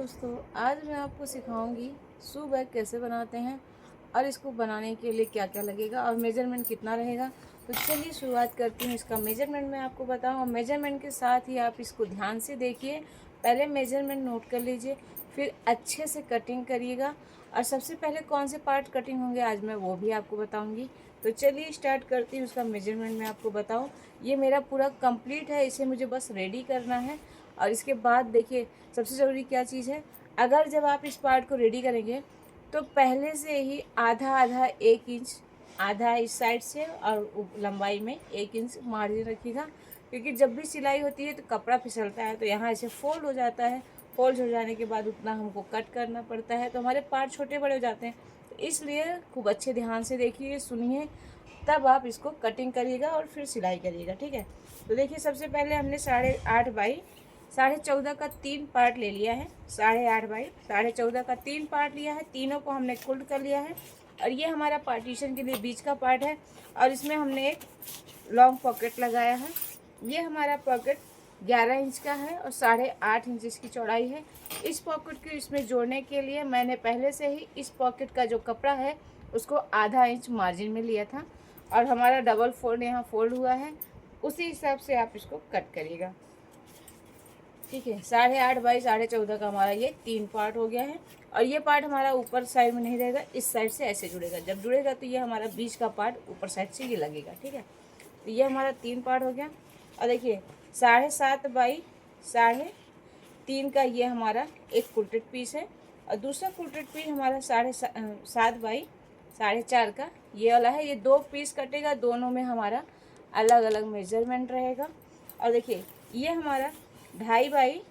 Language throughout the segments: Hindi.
दोस्तों, आज मैं आपको सिखाऊंगी शू बैग कैसे बनाते हैं और इसको बनाने के लिए क्या क्या लगेगा और मेजरमेंट कितना रहेगा। तो चलिए शुरुआत करती हूँ। इसका मेजरमेंट मैं आपको बताऊँ और मेजरमेंट के साथ ही आप इसको ध्यान से देखिए। पहले मेजरमेंट नोट कर लीजिए, फिर अच्छे से कटिंग करिएगा और सबसे पहले कौन से पार्ट कटिंग होंगे आज मैं वो भी आपको बताऊँगी। तो चलिए स्टार्ट करती हूँ। उसका मेजरमेंट मैं आपको बताऊँ, ये मेरा पूरा कंप्लीट है, इसे मुझे बस रेडी करना है। और इसके बाद देखिए सबसे ज़रूरी क्या चीज़ है, अगर जब आप इस पार्ट को रेडी करेंगे तो पहले से ही आधा आधा 1 इंच, आधा इस साइड से और लंबाई में 1 इंच मार्जिन रखिएगा। क्योंकि जब भी सिलाई होती है तो कपड़ा फिसलता है, तो यहाँ ऐसे फोल्ड हो जाता है। फोल्ड हो जाने के बाद उतना हमको कट करना पड़ता है, तो हमारे पार्ट छोटे बड़े हो जाते हैं। तो इसलिए खूब अच्छे ध्यान से देखिए, सुनिए, तब आप इसको कटिंग करिएगा और फिर सिलाई करिएगा, ठीक है। तो देखिए सबसे पहले हमने 8.5 बाई 14.5 का 3 पार्ट ले लिया है। 8.5 बाई 14.5 का 3 पार्ट लिया है, तीनों को हमने फोल्ड कर लिया है। और ये हमारा पार्टीशन के लिए बीच का पार्ट है और इसमें हमने एक लॉन्ग पॉकेट लगाया है। ये हमारा पॉकेट 11 इंच का है और 8.5 इंच इसकी चौड़ाई है। इस पॉकेट को इसमें जोड़ने के लिए मैंने पहले से ही इस पॉकेट का जो कपड़ा है उसको आधा इंच मार्जिन में लिया था और हमारा डबल फोल्ड यहाँ फोल्ड हुआ है, उसी हिसाब से आप इसको कट करिएगा, ठीक है। 8.5 बाई 14.5 का हमारा ये 3 पार्ट हो गया है और ये पार्ट हमारा ऊपर साइड में नहीं रहेगा, इस साइड से ऐसे जुड़ेगा। जब जुड़ेगा तो ये हमारा बीच का पार्ट ऊपर साइड से ये लगेगा, ठीक है। तो ये हमारा 3 पार्ट हो गया। और देखिए 7.5 बाई 3.5 का ये हमारा एक फुलटेड पीस है और दूसरा फुलटेड पीस हमारा 7.5 बाई 4.5 का ये वाला है। ये 2 पीस कटेगा, दोनों में हमारा अलग अलग मेजरमेंट रहेगा। और देखिए ये हमारा 2.5 बाई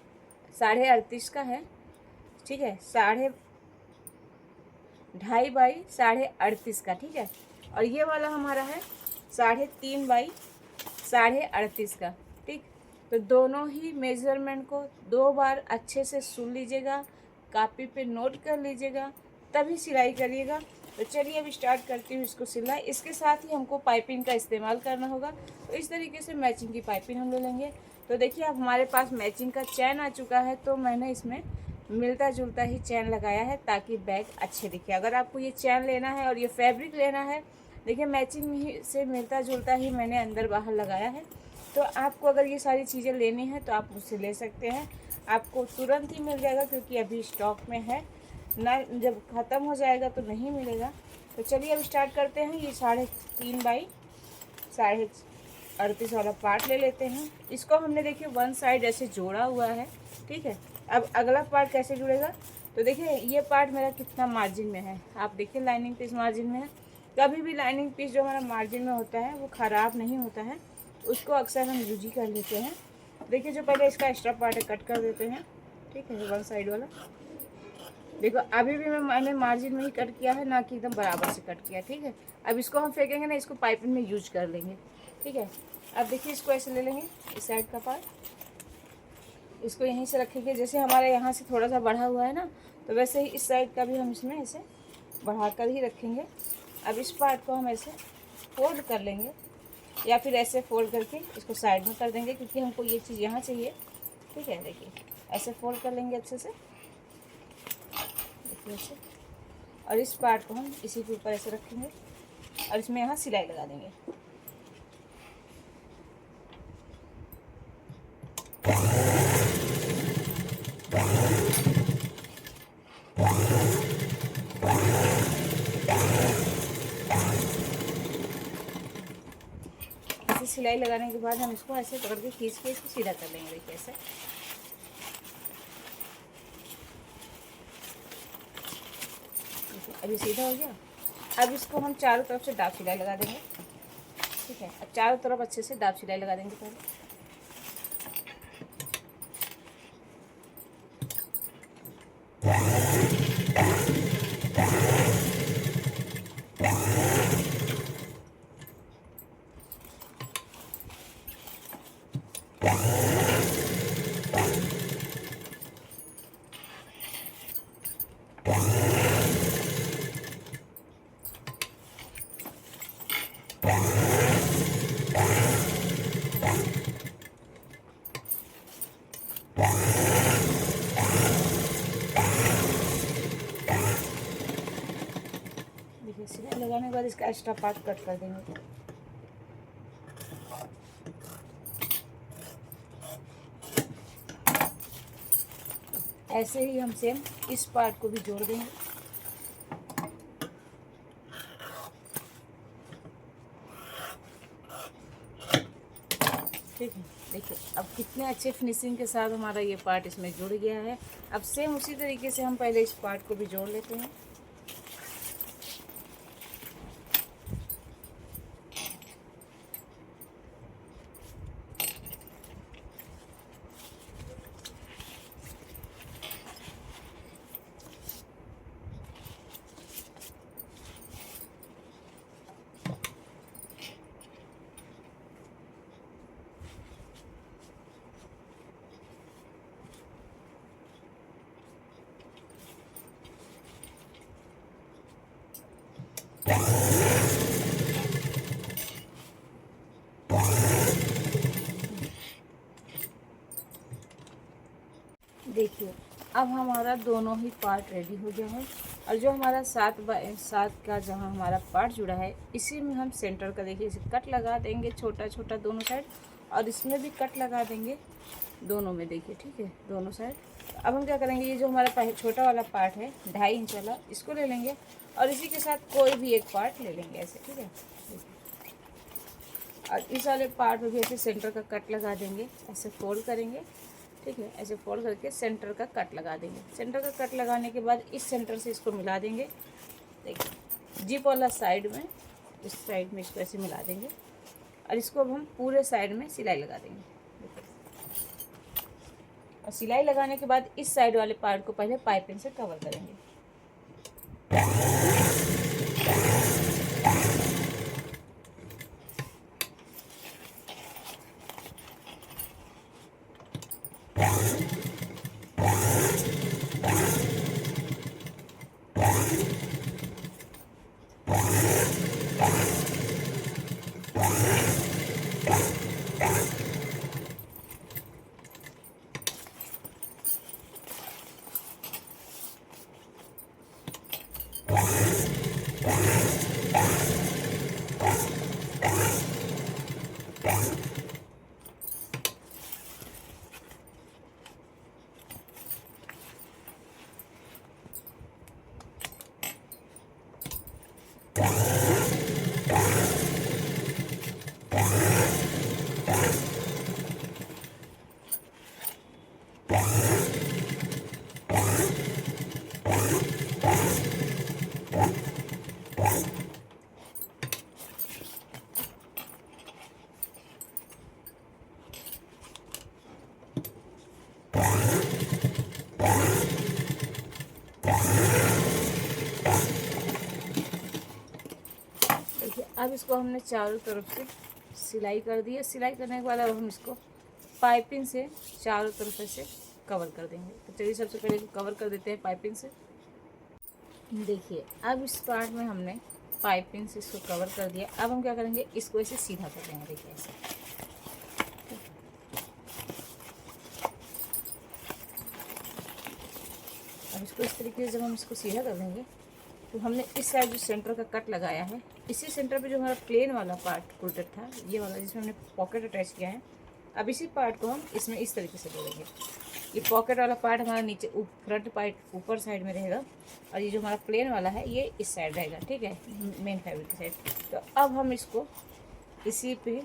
38.5 का है, ठीक है। 2.5 बाई 38.5 का, ठीक है। और ये वाला हमारा है 3.5 बाई 38.5 का, ठीक। तो दोनों ही मेज़रमेंट को 2 बार अच्छे से सुन लीजिएगा, कापी पे नोट कर लीजिएगा, तभी सिलाई करिएगा। तो चलिए अब स्टार्ट करती हूँ इसको सिलाई। इसके साथ ही हमको पाइपिंग का इस्तेमाल करना होगा, तो इस तरीके से मैचिंग की पाइपिंग हम ले लेंगे। तो देखिए अब हमारे पास मैचिंग का चैन आ चुका है, तो मैंने इसमें मिलता जुलता ही चैन लगाया है ताकि बैग अच्छे दिखे। अगर आपको ये चैन लेना है और ये फैब्रिक लेना है, देखिए मैचिंग ही से मिलता जुलता ही मैंने अंदर बाहर लगाया है। तो आपको अगर ये सारी चीज़ें लेनी है तो आप मुझसे ले सकते हैं, आपको तुरंत ही मिल जाएगा क्योंकि अभी स्टॉक में है ना, जब ख़त्म हो जाएगा तो नहीं मिलेगा। तो चलिए अब स्टार्ट करते हैं। ये 3.5 बाई 38 वाला पार्ट ले लेते हैं। इसको हमने देखिए वन साइड ऐसे जोड़ा हुआ है, ठीक है। अब अगला पार्ट कैसे जुड़ेगा, तो देखिए ये पार्ट मेरा कितना मार्जिन में है, आप देखिए लाइनिंग पीस मार्जिन में है। कभी भी लाइनिंग पीस जो हमारा मार्जिन में होता है वो ख़राब नहीं होता है, उसको अक्सर हम यूज ही कर लेते हैं। देखिए जो पहले इसका एक्स्ट्रा पार्ट है कट कर देते हैं, ठीक है, वन साइड वाला। देखो अभी भी मैंने मार्जिन में ही कट किया है, ना कि एकदम बराबर से कट किया, ठीक है। अब इसको हम फेंकेंगे ना, इसको पाइपिंग में यूज कर लेंगे, ठीक है। अब देखिए इसको ऐसे ले लेंगे, इस साइड का पार्ट इसको यहीं से रखेंगे। जैसे हमारे यहाँ से थोड़ा सा बढ़ा हुआ है ना, तो वैसे ही इस साइड का भी हम इसमें ऐसे बढ़ा कर ही रखेंगे। अब इस पार्ट को हम ऐसे फोल्ड कर लेंगे या फिर ऐसे फोल्ड करके इसको साइड में कर देंगे, क्योंकि हमको ये चीज़ यहाँ चाहिए, ठीक है। देखिए ऐसे फोल्ड कर लेंगे अच्छे से, देखिए ऐसे। और इस पार्ट को हम इसी के ऊपर ऐसे रखेंगे और इसमें यहाँ सिलाई लगा देंगे। ऐसे सिलाई लगाने के बाद हम इसको ऐसे पकड़ के खींच के इसको सीधा कर लेंगे, देखिए ऐसे। अभी सीधा हो गया। अब इसको हम चारों तरफ से दाब सिलाई लगा देंगे, ठीक है। अब चारों तरफ अच्छे से दाब सिलाई लगा देंगे पहले। देखिए सिलाई लगाने के बाद इसका एक्स्ट्रा पार्ट कट कर देंगे। ऐसे ही हम सेम इस पार्ट को भी जोड़ देंगे। ठीक है, देखिए अब कितने अच्छे फिनिशिंग के साथ हमारा ये पार्ट इसमें जुड़ गया है। अब सेम उसी तरीके से हम पहले इस पार्ट को भी जोड़ लेते हैं। देखिए अब हमारा दोनों ही पार्ट रेडी हो गया है। और जो हमारा 7x7 का जहाँ हमारा पार्ट जुड़ा है, इसी में हम सेंटर का देखिए इसे कट लगा देंगे छोटा छोटा दोनों साइड, और इसमें भी कट लगा देंगे दोनों में, देखिए ठीक है, दोनों साइड। अब हम क्या करेंगे, ये जो हमारा छोटा वाला पार्ट है 2.5 इंच वाला, इसको ले लेंगे और इसी के साथ कोई भी एक पार्ट ले लेंगे ऐसे, ठीक है। और इस वाले पार्ट में भी ऐसे सेंटर का कट लगा देंगे, ऐसे फोल्ड करेंगे, ठीक है, ऐसे फोल्ड करके सेंटर का कट लगा देंगे। सेंटर का कट लगाने के बाद इस सेंटर से इसको मिला देंगे, देखिए जिप वाला साइड में, इस साइड में इसको ऐसे मिला देंगे और इसको अब हम पूरे साइड में सिलाई लगा देंगे। और सिलाई लगाने के बाद इस साइड वाले पार्ट को पहले पाइपिंग से कवर करेंगे। अब इसको हमने चारों तरफ से सिलाई कर दी है। सिलाई करने के बाद अब हम इसको पाइपिंग से चारों तरफ से कवर कर देंगे। तो चलिए सबसे पहले कवर कर देते हैं पाइपिंग से। देखिए अब इस पार्ट में हमने पाइपिंग से इसको कवर कर दिया। अब हम क्या करेंगे, इसको ऐसे सीधा कर देंगे, देखिए ऐसे। अब इसको इस तरीके से जब हम इसको सीधा कर देंगे तो हमने इस साइड जो सेंटर का कट लगाया है, इसी सेंटर पे जो हमारा प्लेन वाला पार्ट कुर्टेड था, ये वाला जिसमें हमने पॉकेट अटैच किया है, अब इसी पार्ट को हम इसमें इस तरीके से जोड़ेंगे। ये पॉकेट वाला पार्ट हमारा नीचे फ्रंट पार्ट ऊपर साइड में रहेगा और ये जो हमारा प्लेन वाला है ये इस साइड रहेगा, ठीक है, मेन फैब्रिक की साइड। तो अब हम इसको इसी पे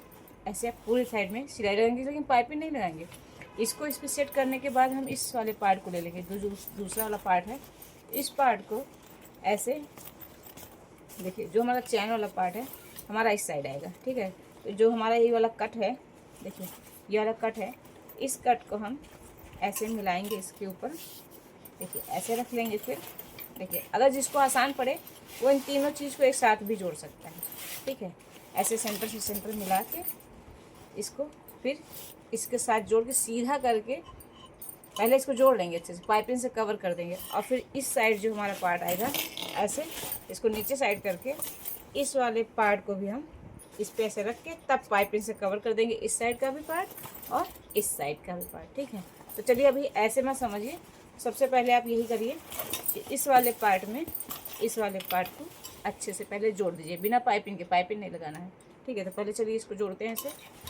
ऐसे पूरी साइड में सिलाई लगाएंगे, लेकिन पाइपिंग नहीं लगाएंगे। इसको इस पर सेट करने के बाद हम इस वाले पार्ट को ले लेंगे, जो दूसरा वाला पार्ट है, इस पार्ट को ऐसे देखिए, जो हमारा चैन वाला पार्ट है हमारा इस साइड आएगा, ठीक है। तो जो हमारा ये वाला कट है, देखिए ये वाला कट है, इस कट को हम ऐसे मिलाएंगे इसके ऊपर, देखिए ऐसे रख लेंगे। फिर देखिए अगर जिसको आसान पड़े वो इन तीनों चीज़ को एक साथ भी जोड़ सकता है, ठीक है। ऐसे सेंटर से सेंटर मिला के इसको फिर इसके साथ जोड़ के सीधा करके पहले इसको जोड़ लेंगे, अच्छे से पाइपिंग से कवर कर देंगे। और फिर इस साइड जो हमारा पार्ट आएगा ऐसे इसको नीचे साइड करके इस वाले पार्ट को भी हम इस पे ऐसे रख के तब पाइपिंग से कवर कर देंगे, इस साइड का भी पार्ट और इस साइड का भी पार्ट, ठीक है। तो चलिए अभी ऐसे मत समझिए, सबसे पहले आप यही करिए कि इस वाले पार्ट में इस वाले पार्ट को अच्छे से पहले जोड़ दीजिए, बिना पाइपिंग के, पाइपिंग नहीं लगाना है, ठीक है। तो पहले चलिए इसको जोड़ते हैं ऐसे।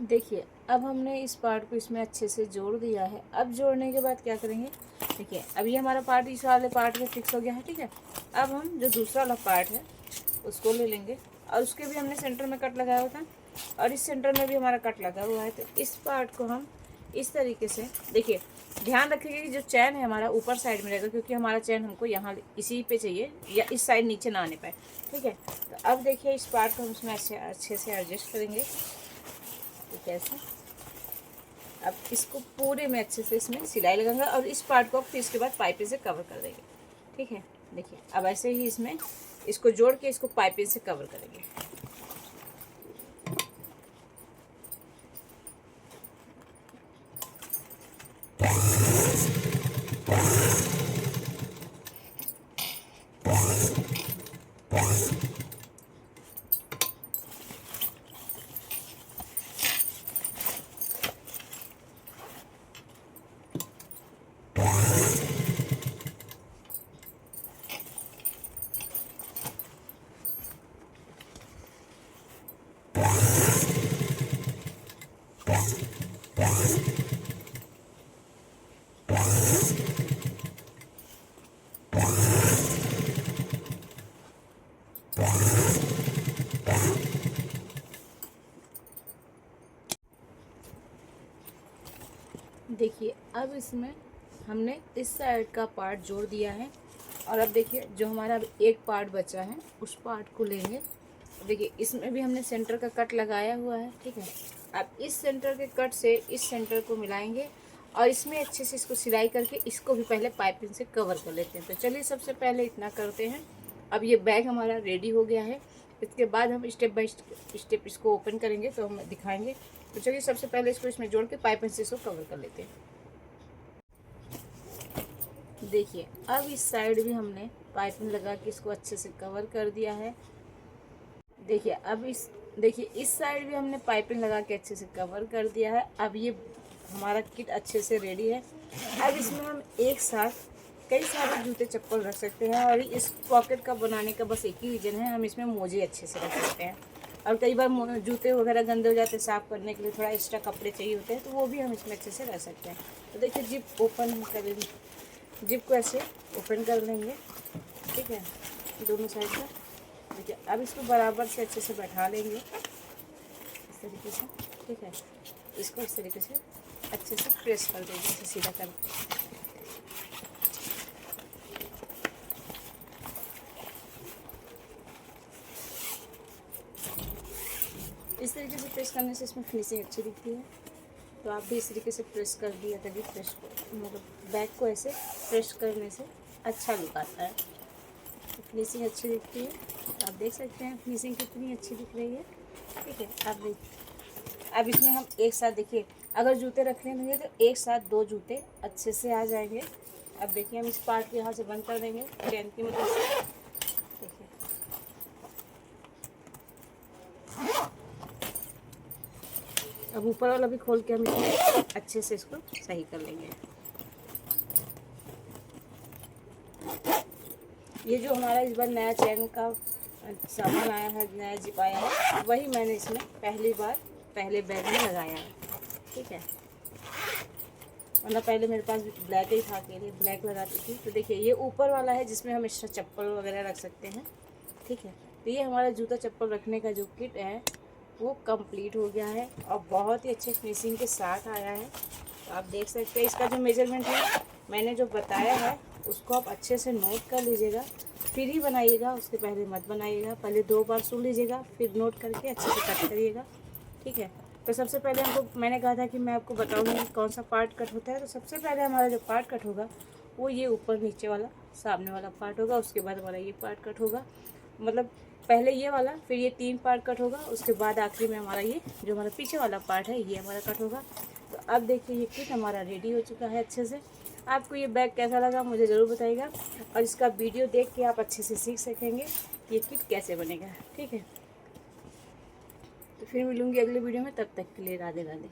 देखिए अब हमने इस पार्ट को इसमें अच्छे से जोड़ दिया है। अब जोड़ने के बाद क्या करेंगे, देखिए अभी हमारा पार्ट इस वाले पार्ट में फिक्स हो गया है, ठीक है। अब हम जो दूसरा वाला पार्ट है उसको ले लेंगे और उसके भी हमने सेंटर में कट लगाया हुआ था और इस सेंटर में भी हमारा कट लगा हुआ है। तो इस पार्ट को हम इस तरीके से, देखिए ध्यान रखिएगा कि जो चैन है हमारा ऊपर साइड में रहेगा, क्योंकि हमारा चैन हमको यहाँ इसी पे चाहिए या इस साइड नीचे ना आने पाए, ठीक है। तो अब देखिए इस पार्ट को हम इसमें अच्छे से एडजस्ट करेंगे, ठीक है ऐसे। अब इसको पूरे में अच्छे से इसमें सिलाई लगाएंगे और इस पार्ट को फिर इसके बाद पाइपिंग से कवर कर देंगे, ठीक है। देखिए अब ऐसे ही इसमें इसको जोड़ के इसको पाइपिंग से कवर करेंगे। देखिए अब इसमें हमने इस साइड का पार्ट जोड़ दिया है और अब देखिए जो हमारा अब एक पार्ट बचा है उस पार्ट को लेंगे। देखिए इसमें भी हमने सेंटर का कट लगाया हुआ है, ठीक है। अब इस सेंटर के कट से इस सेंटर को मिलाएंगे और इसमें अच्छे से इसको सिलाई करके इसको भी पहले पाइपिंग से कवर कर लेते हैं। तो चलिए सबसे पहले इतना करते हैं। अब ये बैग हमारा रेडी हो गया है, इसके बाद हम स्टेप बाय स्टेप इसको ओपन करेंगे तो हम दिखाएंगे। तो चलिए सबसे पहले इसको इसमें जोड़ के पाइपिंग से इसको कवर कर लेते हैं। देखिए अब इस साइड भी हमने पाइपिंग लगा के इसको अच्छे से कवर कर दिया है। देखिए अब इस साइड भी हमने पाइपिंग लगा के अच्छे से कवर कर दिया है। अब ये हमारा किट अच्छे से रेडी है। अब इसमें हम एक साथ कई सारे जूते चप्पल रख सकते हैं और इस पॉकेट का बनाने का बस एक ही रीज़न है, हम इसमें मोजे अच्छे से रख सकते हैं। और कई बार जूते वगैरह गंदे हो जाते हैं, साफ़ करने के लिए थोड़ा एक्स्ट्रा कपड़े चाहिए होते हैं, तो वो भी हम इसमें अच्छे से रख सकते हैं। तो देखिए जिप ओपन हम करेंगे, जिप को ऐसे ओपन कर लेंगे, ठीक है, दोनों साइड का। देखिए अब इसको बराबर से अच्छे से बैठा लेंगे इस तरीके से, ठीक है। इसको इस तरीके से अच्छे से प्रेस कर देंगे, इसे सीधा कर। इस तरीके से प्रेस करने से इसमें फिनिशिंग अच्छी दिखती है। तो आप भी इस तरीके से प्रेस कर दिया तभी प्रेस को, मतलब बैग को ऐसे प्रेस करने से अच्छा लुक आता है, तो फिनिशिंग अच्छी दिखती है। आप देख सकते हैं फिनिशिंग कितनी अच्छी दिख रही है, ठीक है। आप देख अब इसमें हम एक साथ देखिए, अगर जूते रखने होंगे तो एक साथ 2 जूते अच्छे से आ जाएंगे। अब देखिए हम इस पार्ट को यहाँ से बंद कर देंगे चैन की मदद से। देखिए अब ऊपर वाला भी खोल के हम इसमें अच्छे से इसको सही कर लेंगे। ये जो हमारा इस बार नया चैन का सामान आया है, नया जिप आया है, वही मैंने इसमें पहली बार पहले बैग में लगाया है। ठीक है, वरना पहले मेरे पास ब्लैक ही था, के लिए ब्लैक लगाती थी। तो देखिए ये ऊपर वाला है जिसमें हम एक्स्ट्रा चप्पल वगैरह रख सकते हैं। ठीक है, तो ये हमारा जूता चप्पल रखने का जो किट है वो कंप्लीट हो गया है और बहुत ही अच्छे फिनिशिंग के साथ आया है। तो आप देख सकते हैं इसका जो मेजरमेंट है मैंने जो बताया है उसको आप अच्छे से नोट कर लीजिएगा, फिर ही बनाइएगा, उसके पहले मत बनाइएगा। पहले 2 बार सुन लीजिएगा, फिर नोट करके अच्छे से कट करिएगा। ठीक है, तो सबसे पहले हमको, मैंने कहा था कि मैं आपको बताऊंगी कौन सा पार्ट कट होता है। तो सबसे पहले हमारा जो पार्ट कट होगा वो ये ऊपर नीचे वाला सामने वाला पार्ट होगा। उसके बाद हमारा ये पार्ट कट होगा, मतलब पहले ये वाला, फिर ये 3 पार्ट कट होगा। उसके बाद आखिरी में हमारा ये जो हमारा पीछे वाला पार्ट है ये हमारा कट होगा। तो अब देखिए ये किट हमारा रेडी हो चुका है अच्छे से। आपको ये बैग कैसा लगा मुझे ज़रूर बताइएगा, और इसका वीडियो देख के आप अच्छे से सीख सकेंगे ये किट कैसे बनेगा। ठीक है, तो फिर मिलूँगी अगले वीडियो में, तब तक के लिए राधे राधे।